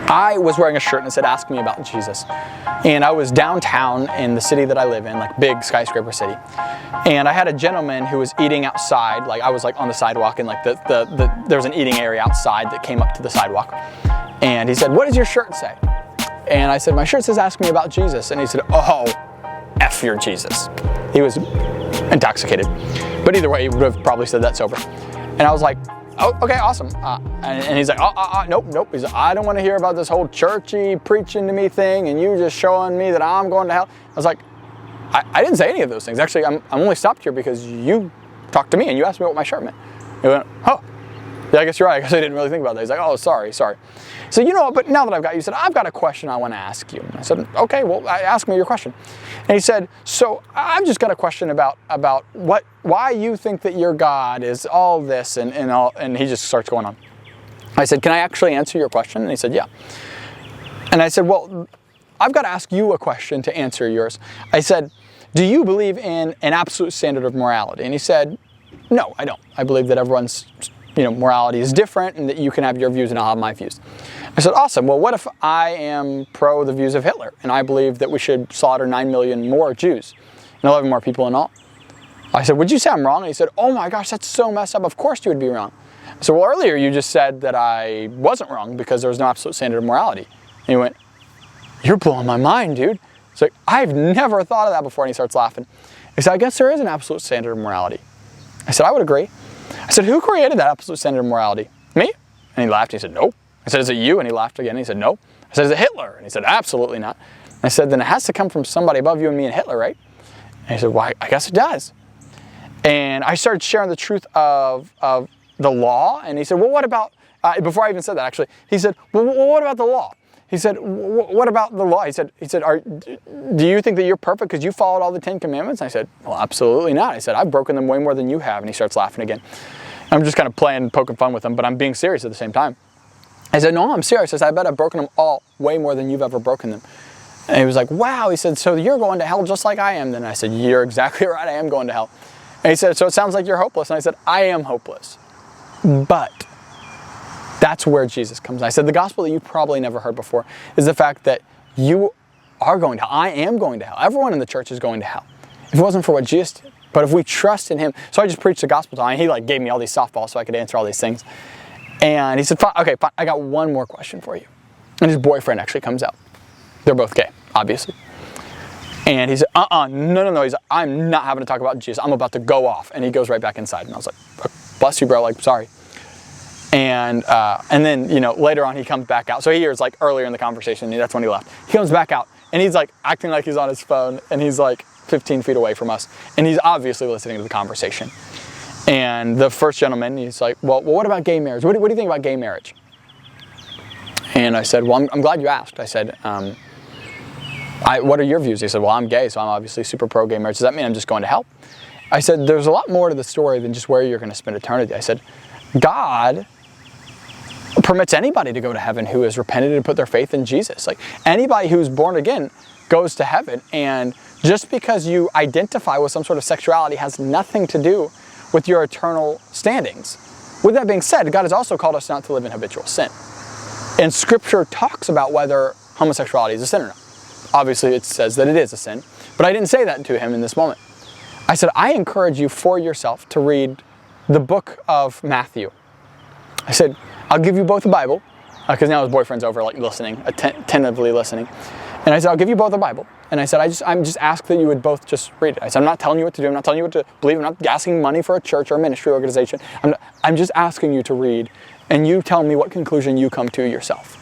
I was wearing a shirt and it said, "Ask me about Jesus." And I was downtown in the city that I live in, like big skyscraper city. And I had a gentleman who was eating outside, like I was like on the sidewalk, and like there was an eating area outside that came up to the sidewalk. And he said, "What does your shirt say?" And I said, "My shirt says, ask me about Jesus." And he said, "Oh, F your Jesus." He was intoxicated. But either way, he would have probably said that sober. And I was like, "Oh, okay, awesome." And he's like, nope. He's like, "I don't want to hear about this whole churchy preaching to me thing and you just showing me that I'm going to hell." I was like, I didn't say any of those things. Actually, I'm only stopped here because you talked to me and you asked me what my shirt meant. He went, "Oh, yeah, I guess you're right. I guess I didn't really think about that." He's like, "Oh, sorry." So, you know what, but now that I've got you, he said, "I've got a question I want to ask you." I said, "Okay, well, ask me your question." And he said, "So I've just got a question about why you think that your God is all this and all," and he just starts going on. I said, "Can I actually answer your question?" And he said, "Yeah." And I said, "Well, I've got to ask you a question to answer yours." I said, "Do you believe in an absolute standard of morality?" And he said, "No, I don't. I believe that everyone's morality is different and that you can have your views and I'll have my views." I said, "Awesome. Well, what if I am pro the views of Hitler and I believe that we should slaughter 9 million more Jews and 11 more people in all?" I said, "Would you say I'm wrong?" And he said, "Oh my gosh, that's so messed up. Of course you would be wrong." I said, "Well, earlier you just said that I wasn't wrong because there was no absolute standard of morality." And he went, "You're blowing my mind, dude." It's like, "I've never thought of that before." And he starts laughing. He said, "I guess there is an absolute standard of morality." I said, "I would agree." I said, "Who created that absolute standard of morality?" "Me?" And he laughed. He said, "No." I said, "Is it you?" And he laughed again. He said, "No." I said, "Is it Hitler?" And he said, "Absolutely not." I said, "Then it has to come from somebody above you and me and Hitler, right?" And he said, "Well, I guess it does." And I started sharing the truth of the law. And he said, "Well, what about," before I even said that actually, he said, "Well, what about the law?" He said, "What about the law?" He said, "Do you think that you're perfect because you followed all the 10 commandments?" And I said, "Well, absolutely not." I said, "I've broken them way more than you have." And he starts laughing again. I'm just kind of playing, poking fun with him, but I'm being serious at the same time. I said, "No, I'm serious." I said, "I bet I've broken them all way more than you've ever broken them." And he was like, "Wow." He said, "So you're going to hell just like I am then?" I said, "You're exactly right. I am going to hell." And he said, "So it sounds like you're hopeless." And I said, "I am hopeless. But that's where Jesus comes." I said, "The gospel that you probably never heard before is the fact that you are going to hell. I am going to hell. Everyone in the church is going to hell. If it wasn't for what Jesus did. But if we trust in him." So I just preached the gospel to him. He gave me all these softballs so I could answer all these things. And he said, "Fine, okay, fine. I got one more question for you." And his boyfriend actually comes out. They're both gay, obviously. And he said, no. He's like, "I'm not having to talk about Jesus. I'm about to go off." And he goes right back inside. And I was like, "Bless you, bro. Like, sorry." And then, later on he comes back out. So he hears earlier in the conversation, that's when he left. He comes back out and he's acting like he's on his phone and he's 15 feet away from us. And he's obviously listening to the conversation. And the first gentleman, he's like, well, what about gay marriage? What do you think about gay marriage? And I said, "Well, I'm glad you asked." I said, "What are your views?" He said, "Well, I'm gay, so I'm obviously super pro gay marriage. Does that mean I'm just going to hell?" I said, "There's a lot more to the story than just where you're going to spend eternity." I said, "God permits anybody to go to heaven who has repented and put their faith in Jesus. Anybody who's born again goes to heaven. And just because you identify with some sort of sexuality has nothing to do with your eternal standings." With that being said, God has also called us not to live in habitual sin. And Scripture talks about whether homosexuality is a sin or not. Obviously, it says that it is a sin. But I didn't say that to him in this moment. I said, "I encourage you for yourself to read the book of Matthew." I said, "I'll give you both a Bible," because now his boyfriend's over listening, attentively listening. And I said, "I'll give you both a Bible." And I said, I'm just asking that you would both just read it. I said, "I'm not telling you what to do. I'm not telling you what to believe. I'm not asking money for a church or a ministry organization. I'm just asking you to read. And you tell me what conclusion you come to yourself."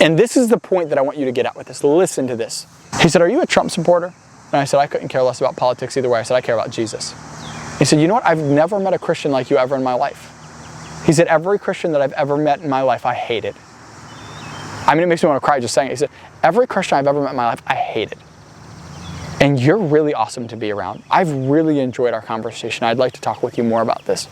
And this is the point that I want you to get at with this. Listen to this. He said, "Are you a Trump supporter?" And I said, "I couldn't care less about politics either way." I said, "I care about Jesus." He said, "You know what? I've never met a Christian like you ever in my life." He said, "Every Christian that I've ever met in my life, I hated." I mean, it makes me want to cry just saying it. He said, "Every Christian I've ever met in my life, I hated. And you're really awesome to be around. I've really enjoyed our conversation. I'd like to talk with you more about this."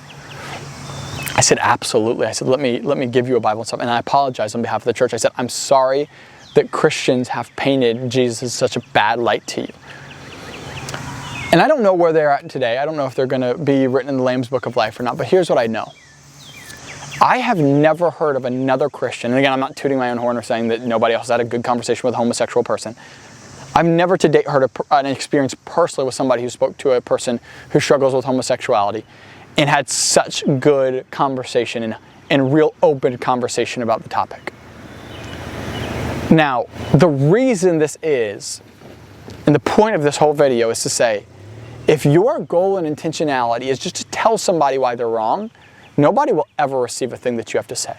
I said, "Absolutely." I said, let me give you a Bible and stuff. And I apologize on behalf of the church. I said, "I'm sorry that Christians have painted Jesus as such a bad light to you." And I don't know where they're at today. I don't know if they're going to be written in the Lamb's Book of Life or not. But here's what I know. I have never heard of another Christian, and again, I'm not tooting my own horn or saying that nobody else had a good conversation with a homosexual person. I've never to date heard an experience personally with somebody who spoke to a person who struggles with homosexuality and had such good conversation and real open conversation about the topic. Now, the reason this is, and the point of this whole video is to say, if your goal and intentionality is just to tell somebody why they're wrong, nobody will ever receive a thing that you have to say.